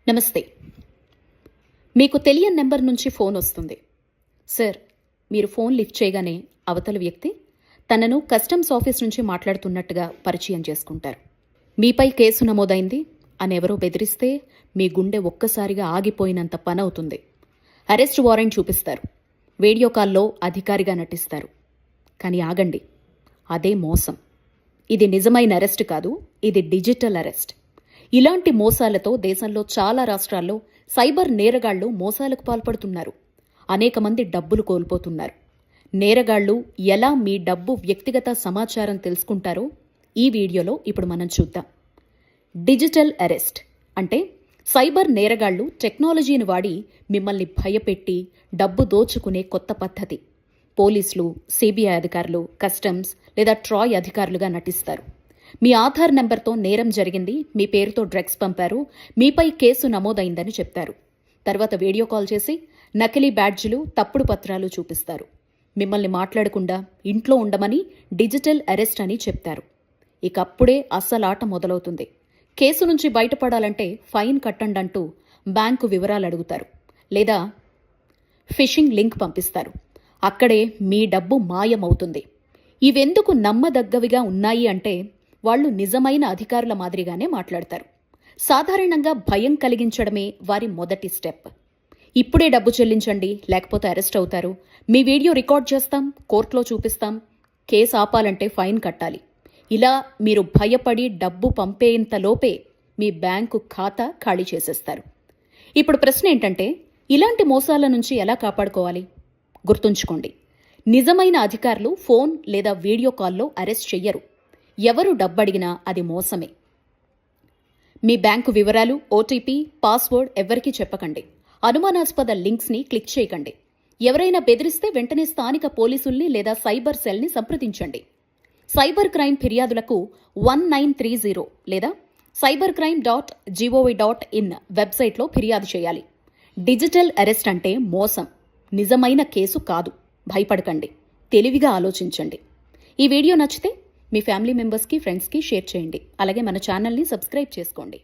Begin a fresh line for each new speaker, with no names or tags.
నమస్తే. మీకు తెలియని నెంబర్ నుంచి ఫోన్ వస్తుంది. సార్, మీరు ఫోన్ లిఫ్ట్ చేయగానే అవతల వ్యక్తి తనను కస్టమ్స్ ఆఫీస్ నుంచి మాట్లాడుతున్నట్టుగా పరిచయం చేసుకుంటారు. మీపై కేసు నమోదైంది అని ఎవరో బెదిరిస్తే మీ గుండె ఒక్కసారిగా ఆగిపోయినంత పని అవుతుంది. అరెస్ట్ వారెంట్ చూపిస్తారు. వీడియో కాల్లో అధికారిగా నటిస్తారు. కానీ ఆగండి, అదే మోసం. ఇది నిజమైన అరెస్ట్ కాదు, ఇది డిజిటల్ అరెస్ట్. ఇలాంటి మోసాలతో దేశంలో చాలా రాష్ట్రాల్లో సైబర్ నేరగాళ్లు మోసాలకు పాల్పడుతున్నారు. అనేక మంది డబ్బులు కోల్పోతున్నారు. నేరగాళ్లు ఎలా మీ డబ్బు వ్యక్తిగత సమాచారం తెలుసుకుంటారో ఈ వీడియోలో ఇప్పుడు మనం చూద్దాం. డిజిటల్ అరెస్ట్ అంటే సైబర్ నేరగాళ్లు టెక్నాలజీని వాడి మిమ్మల్ని భయపెట్టి డబ్బు దోచుకునే కొత్త పద్ధతి. పోలీసులు, సిబిఐ అధికారులు, కస్టమ్స్ లేదా ట్రాయ్ అధికారులుగా నటిస్తారు. మీ ఆధార్ నెంబర్తో నేరం జరిగింది, మీ పేరుతో డ్రగ్స్ పంపారు, మీపై కేసు నమోదైందని చెప్తారు. తర్వాత వీడియో కాల్ చేసి నకిలీ బ్యాడ్జీలు, తప్పుడు పత్రాలు చూపిస్తారు. మిమ్మల్ని మాట్లాడకుండా ఇంట్లో ఉండమని డిజిటల్ అరెస్ట్ అని చెప్తారు. ఇక అప్పుడే అస్సలాట మొదలవుతుంది. కేసు నుంచి బయటపడాలంటే ఫైన్ కట్టండంటూ బ్యాంకు వివరాలు అడుగుతారు, లేదా ఫిషింగ్ లింక్ పంపిస్తారు. అక్కడే మీ డబ్బు మాయమవుతుంది. ఇవెందుకు నమ్మదగ్గవిగా ఉన్నాయి అంటే వాళ్లు నిజమైన అధికారుల మాదిరిగానే మాట్లాడతారు. సాధారణంగా భయం కలిగించడమే వారి మొదటి స్టెప్. ఇప్పుడే డబ్బు చెల్లించండి, లేకపోతే అరెస్ట్ అవుతారు, మీ వీడియో రికార్డ్ చేస్తాం, కోర్టులో చూపిస్తాం, కేసు ఆపాలంటే ఫైన్ కట్టాలి. ఇలా మీరు భయపడి డబ్బు పంపేంతలోపే మీ బ్యాంకు ఖాతా ఖాళీ చేసేస్తారు. ఇప్పుడు ప్రశ్న ఏంటంటే, ఇలాంటి మోసాల నుంచి ఎలా కాపాడుకోవాలి? గుర్తుంచుకోండి, నిజమైన అధికారులు ఫోన్ లేదా వీడియో కాల్లో అరెస్ట్ చెయ్యరు. ఎవరు డబ్బడిగినా అది మోసమే. మీ బ్యాంకు వివరాలు, ఓటీపీ, పాస్వర్డ్ ఎవ్వరికీ చెప్పకండి. అనుమానాస్పద లింక్స్ని క్లిక్ చేయకండి. ఎవరైనా బెదిరిస్తే వెంటనే స్థానిక పోలీసుల్ని లేదా సైబర్ సెల్ని సంప్రదించండి. సైబర్ క్రైమ్ ఫిర్యాదులకు 1930 లేదా cybercrime.gov.in వెబ్సైట్లో ఫిర్యాదు చేయాలి. డిజిటల్ అరెస్ట్ అంటే మోసం, నిజమైన కేసు కాదు. భయపడకండి, తెలివిగా ఆలోచించండి. ఈ వీడియో నచ్చితే మీ ఫ్యామిలీ మెంబర్స్కి, ఫ్రెండ్స్కి షేర్ చేయండి. అలాగే మన ఛానల్ని సబ్స్క్రైబ్ చేసుకోండి.